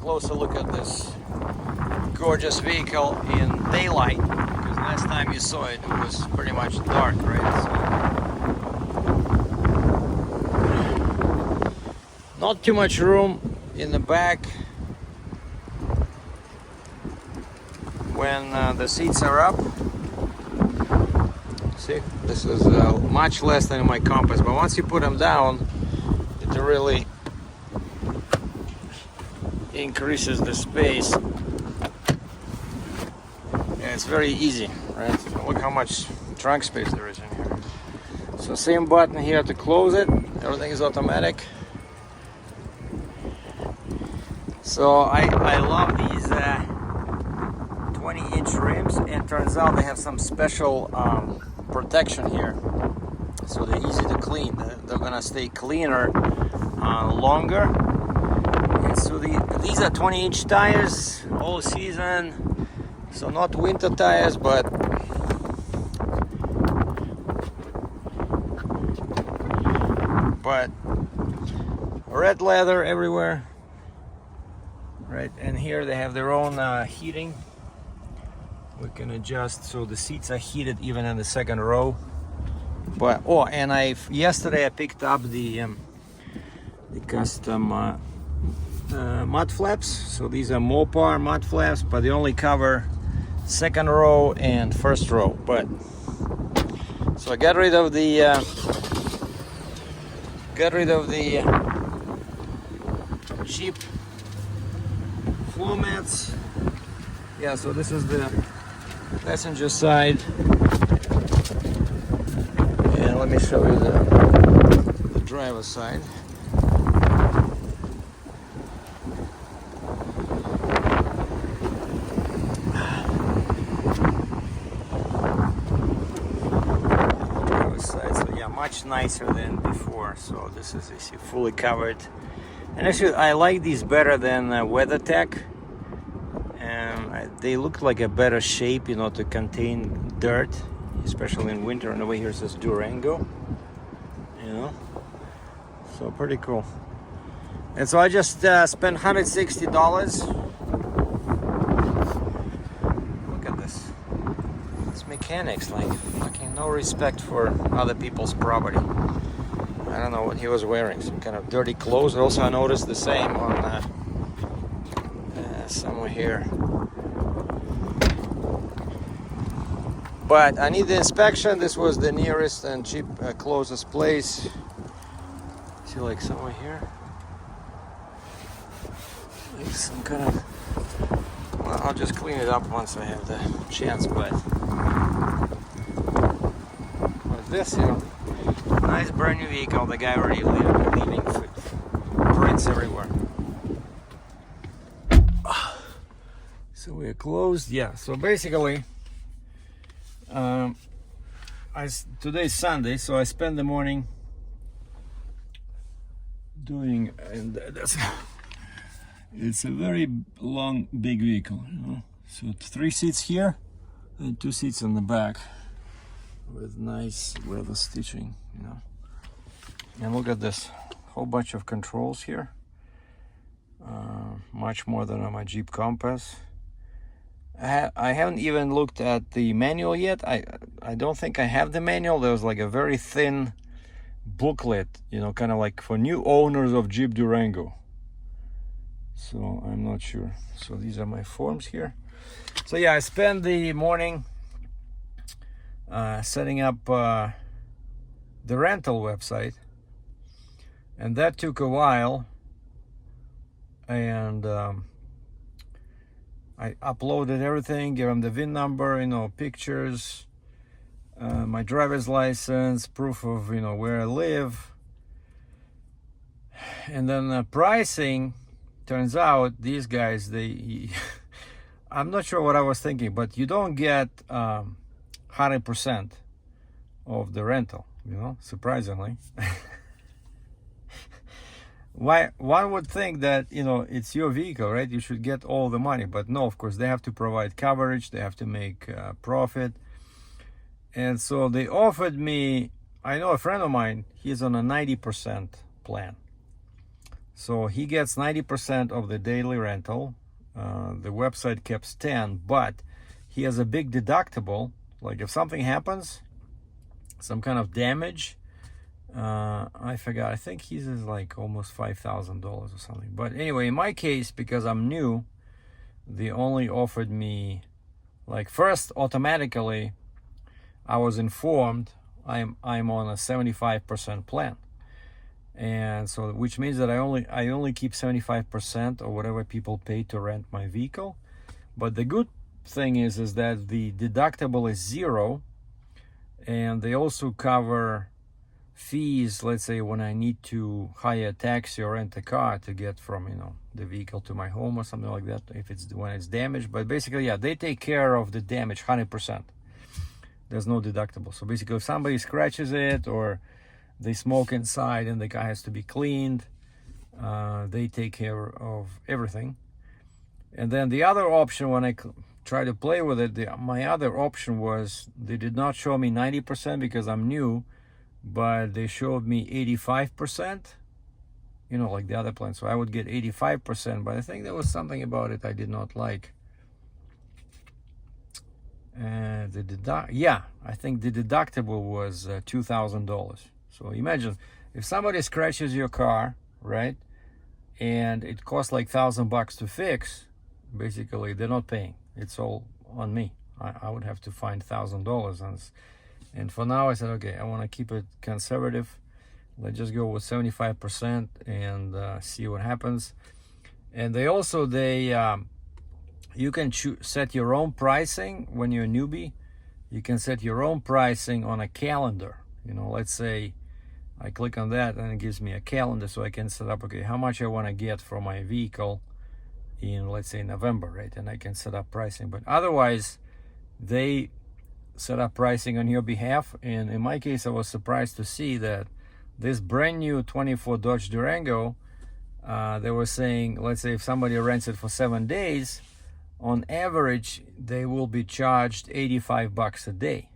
closer look at this gorgeous vehicle in daylight, because last time you saw it, it was pretty much dark, right? So, not too much room in the back when the seats are up. See, this is much less than my Compass, but once you put them down, it really increases the space. Yeah, it's very easy, right? Look how much trunk space there is in here. So same button here to close it. Everything is automatic. So I love these 20-inch rims, and turns out they have some special protection here, so they're easy to clean. They're gonna stay cleaner longer. And so these are 20-inch tires all season, so not winter tires, but red leather everywhere, right? And here they have their own heating. We can adjust so the seats are heated even in the second row. But and yesterday I picked up the custom mud flaps. So these are Mopar mud flaps, but they only cover second row and first row. But so I got rid of the cheap floor mats. Yeah, so this is the passenger side, and let me show you the driver's side. Driver's side, so yeah, much nicer than before. So this is, you see, fully covered, and actually I like these better than WeatherTech. They look like a better shape, you know, to contain dirt, especially in winter. And over here it says Durango, you know, so pretty cool. And so I just spent $160. Look at this. It's mechanics, like fucking no respect for other people's property. I don't know what he was wearing, some kind of dirty clothes. Also, I noticed the same on somewhere here. But I need the inspection. This was the nearest and closest place. See, like somewhere here, like some kind of. Well, I'll just clean it up once I have the chance. But this, you know, nice brand new vehicle. The guy already leaving prints everywhere. So we're closed. Yeah. So basically. Today's Sunday, so I spend the morning doing, and it's a very long, big vehicle, you know. So 3 seats here and 2 seats in the back with nice leather stitching, you know. And look at this, whole bunch of controls here, much more than on my Jeep Compass. I haven't even looked at the manual yet. I don't think I have the manual. There was like a very thin booklet, you know, kind of like for new owners of Jeep Durango. So I'm not sure. So these are my forms here. So yeah, I spent the morning setting up the rental website, and that took a while. And I uploaded everything, gave them the VIN number, you know, pictures, my driver's license, proof of, you know, where I live. And then pricing, turns out these guys, I'm not sure what I was thinking, but you don't get 100% of the rental, you know, surprisingly. Why one would think that, you know, it's your vehicle, right? You should get all the money, but no, of course they have to provide coverage, they have to make profit. And so they offered me, I know a friend of mine, he's on a 90% plan. So he gets 90% of the daily rental. The website keeps 10, but he has a big deductible. Like if something happens, some kind of damage, I forgot, I think he's like almost $5,000 or something. But anyway, in my case, because I'm new, they only offered me, like, first automatically I was informed I'm on a 75% plan, and so which means that I only keep 75% or whatever people pay to rent my vehicle. But the good thing is that the deductible is 0, and they also cover fees, let's say when I need to hire a taxi or rent a car to get from, you know, the vehicle to my home or something like that, if it's when it's damaged. But basically, yeah, they take care of the damage 100%. There's no deductible. So basically, if somebody scratches it or they smoke inside and the car has to be cleaned, they take care of everything. And then the other option, when I try to play with it, my other option was, they did not show me 90% because I'm new, but they showed me 85%, you know, like the other plan. So I would get 85%, but I think there was something about it I did not like. And I think the deductible was $2,000. So imagine if somebody scratches your car, right, and it costs like $1,000 to fix, basically they're not paying. It's all on me. I would have to find $1,000, and for now I said, okay, I want to keep it conservative. Let's just go with 75% and see what happens. And you can set your own pricing when you're a newbie. You can set your own pricing on a calendar. You know, let's say I click on that and it gives me a calendar, so I can set up, okay, how much I want to get for my vehicle in, let's say, November, right? And I can set up pricing. But otherwise, they set up pricing on your behalf. And in my case, I was surprised to see that this brand new 24 Dodge Durango, they were saying, let's say if somebody rents it for 7 days, on average, they will be charged $85 a day,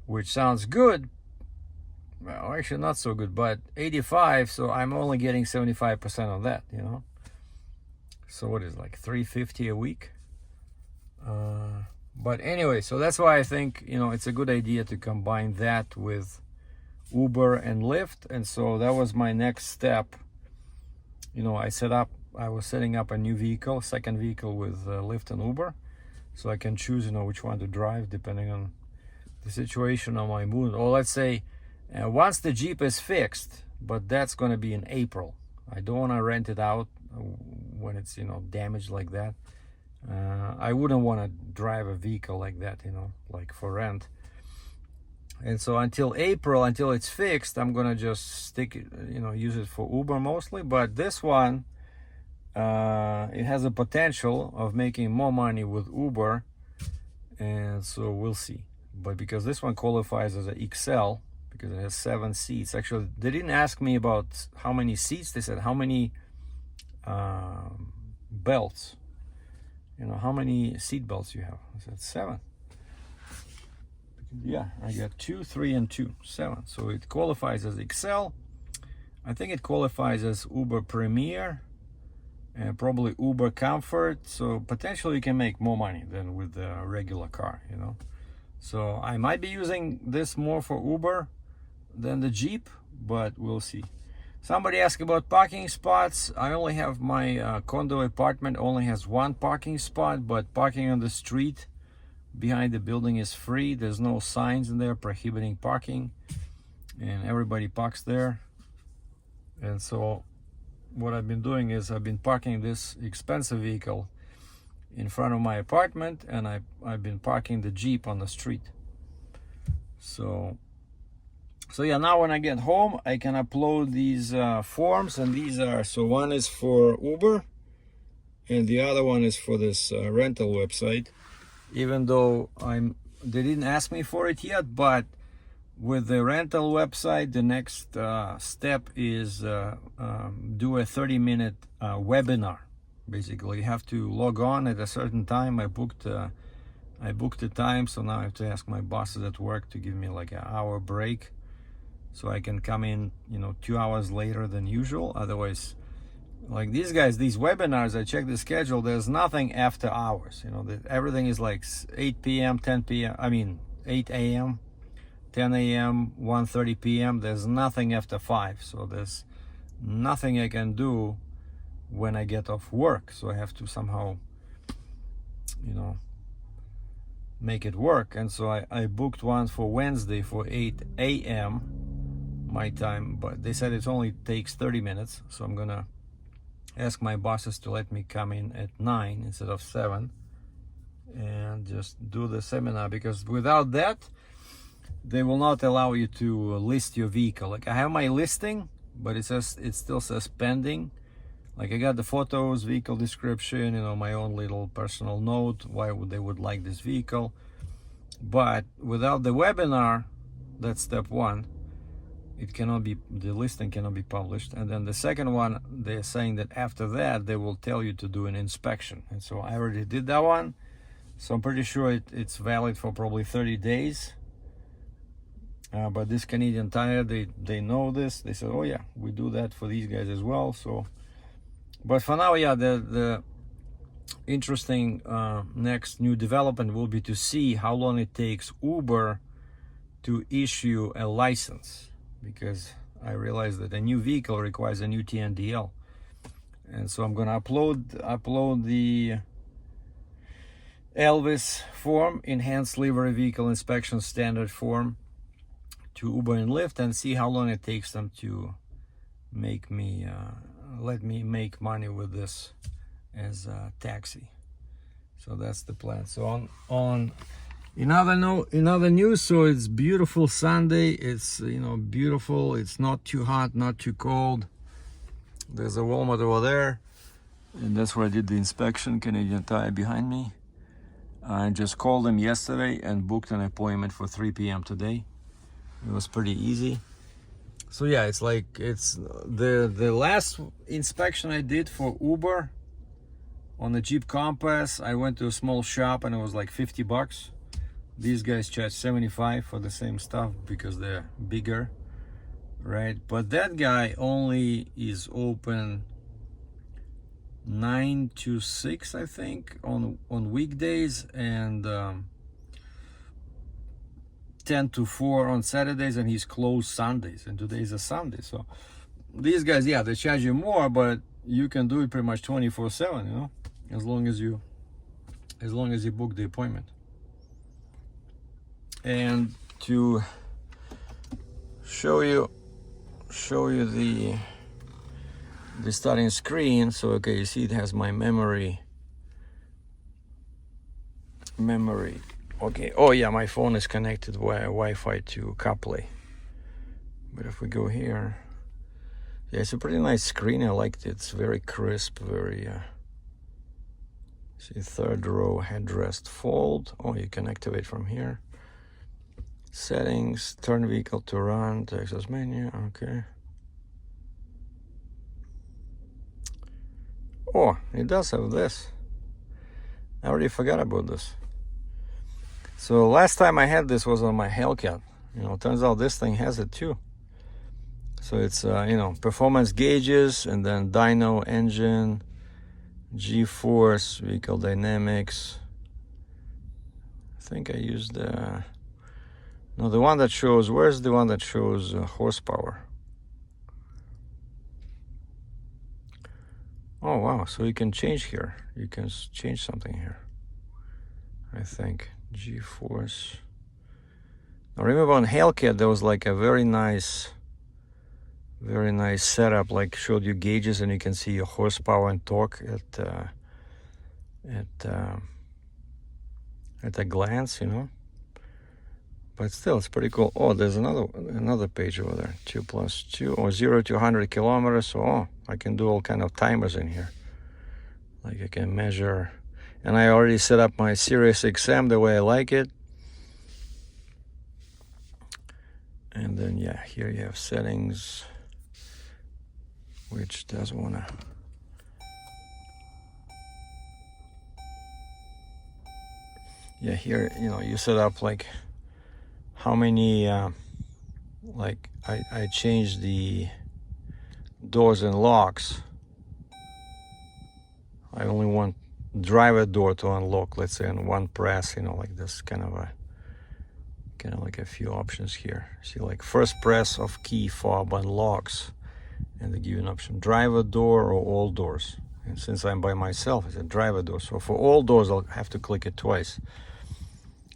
which sounds good. Well, actually not so good, but 85, so I'm only getting 75% of that, you know. So what is it, like $350 a week? But anyway, so that's why I think, you know, it's a good idea to combine that with Uber and Lyft. And so that was my next step. You know, I was setting up a new vehicle, second vehicle with Lyft and Uber, so I can choose, you know, which one to drive depending on the situation on my mood. Or let's say once the Jeep is fixed, but that's going to be in April. I don't want to rent it out when it's, you know, damaged like that. I wouldn't want to drive a vehicle like that, you know, like for rent. And so until April, until it's fixed, I'm gonna just stick it, you know, use it for Uber mostly. But this one, it has a potential of making more money with Uber, and so we'll see. But because this one qualifies as an XL, because it has 7 seats. Actually, they didn't ask me about how many seats. They said how many belts. You know, how many seat belts you have. I said 7. Yeah, I got 2, 3, and 2, 7. So it qualifies as XL. I think it qualifies as Uber Premier and probably Uber Comfort. So potentially you can make more money than with the regular car, you know. So I might be using this more for Uber than the Jeep, but we'll see. Somebody asked about parking spots. I only have my condo apartment only has 1 parking spot, but parking on the street behind the building is free. There's no signs in there prohibiting parking, and everybody parks there. And so what I've been doing is I've been parking this expensive vehicle in front of my apartment, and I've been parking the Jeep on the street. So yeah, now when I get home, I can upload these forms, and these are, so one is for Uber and the other one is for this rental website. Even though they didn't ask me for it yet, but with the rental website, the next step is do a 30-minute webinar. Basically, you have to log on at a certain time. I booked the time, so now I have to ask my bosses at work to give me like an hour break so I can come in, 2 hours later than usual. Otherwise, like these guys, these webinars, I check the schedule, there's nothing after hours. Everything is like 8 p.m., 10 p.m., 8 a.m., 10 a.m., 1:30 p.m. There's nothing after 5. So there's nothing I can do when I get off work. So I have to somehow, make it work. And so I booked one for Wednesday for 8 a.m. my time, but they said it only takes 30 minutes. So I'm gonna ask my bosses to let me come in at 9 instead of 7 and just do the seminar, because without that they will not allow you to list your vehicle. Like I have my listing, but it still says pending. Like I got the photos, vehicle description, my own little personal note why they would like this vehicle. But without the webinar, that's step one, the listing cannot be published. And then the second one, they're saying that after that they will tell you to do an inspection. And so I already did that one, so I'm pretty sure it's valid for probably 30 days. But this Canadian Tire, they know this. They said, oh yeah, we do that for these guys as well. So, but for now, yeah, the interesting next new development will be to see how long it takes Uber to issue a license, because I realized that a new vehicle requires a new TNDL. And so I'm gonna upload the Elvis form, Enhanced Livery Vehicle Inspection Standard form, to Uber and Lyft, and see how long it takes them to make me let me make money with this as a taxi. So that's the plan. So on in other news, so it's beautiful Sunday. It's beautiful. It's not too hot, not too cold. There's a Walmart over there, and that's where I did the inspection. Canadian Tire behind me. I just called them yesterday and booked an appointment for 3 p.m. today. It was pretty easy. So yeah, it's the last inspection I did for Uber on the Jeep Compass. I went to a small shop and it was like $50. These guys charge $75 for the same stuff because they're bigger, right? But that guy only is open 9 to 6, I think, on weekdays, and 10 to 4 on Saturdays, and he's closed Sundays, and today's a Sunday. So these guys, yeah, they charge you more, but you can do it pretty much 24/7, as long as you book the appointment. And to show you the starting screen, so okay, you see it has my memory. Okay, oh yeah, my phone is connected via Wi-Fi to CarPlay. But if we go here, yeah, it's a pretty nice screen. I liked it. It's very crisp, very see, third row headrest fold. Oh, you can activate from here. Settings, turn vehicle to run, Texas menu, okay. Oh, it does have this. I already forgot about this. So last time I had this was on my Hellcat. Turns out this thing has it too. So it's performance gauges, and then dyno, engine, G-force, vehicle dynamics. I think I used the one that shows, where's the one that shows horsepower? Oh wow, so you can change here. You can change something here, I think. G-force. I remember on Hellcat there was like a very nice setup, like showed you gauges and you can see your horsepower and torque at a glance, But still, it's pretty cool. Oh, there's another page over there. 2 + 2, or 0 to 100 kilometers. So I can do all kind of timers in here. Like I can measure, and I already set up my Sirius XM the way I like it. And then yeah, here you have settings, which doesn't wanna. Yeah, here you set up like how many like I changed the doors and locks. I only want driver door to unlock, let's say on one press, you know, like this kind of like a few options here. See, like first press of key fob unlocks, and they give you an option driver door or all doors. And since I'm by myself, it's a driver door, so for all doors I'll have to click it twice.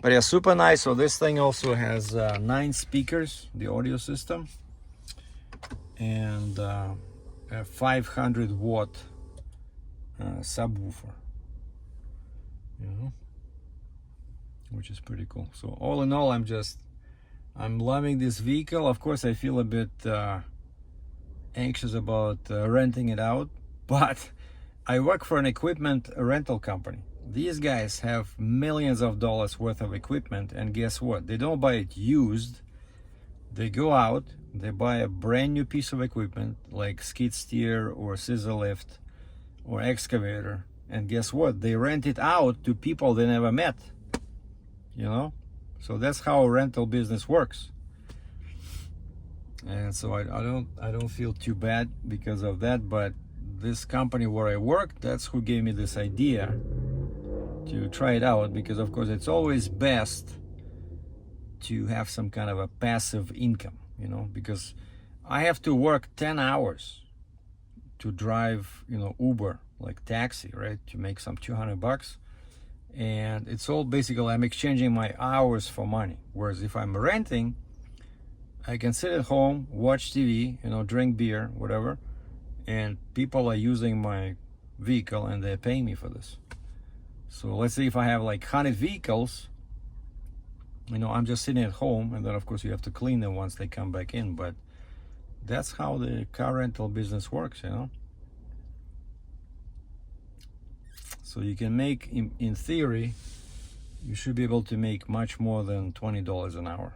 But yeah, super nice. So this thing also has 9 speakers, the audio system, and a 500 watt subwoofer, you know, which is pretty cool. So all in all, I'm loving this vehicle. Of course, I feel a bit anxious about renting it out, but I work for an equipment rental company. These guys have millions of dollars worth of equipment, and guess what? They don't buy it used. They go out, they buy a brand new piece of equipment like skid steer or scissor lift or excavator, and guess what? They rent it out to people they never met, you know? So that's how a rental business works. And so I don't feel too bad because of that. But this company where I work, that's who gave me this idea to try it out, because of course it's always best to have some kind of a passive income, you know, because I have to work 10 hours to drive, you know, Uber, like taxi, right, to make some $200, and it's all basically I'm exchanging my hours for money. Whereas if I'm renting, I can sit at home, watch TV, you know, drink beer, whatever, and people are using my vehicle and they're paying me for this. So let's say if I have like 100 vehicles, you know, I'm just sitting at home, and then of course you have to clean them once they come back in. But that's how the car rental business works, you know. So you can make, in theory, you should be able to make much more than $20 an hour.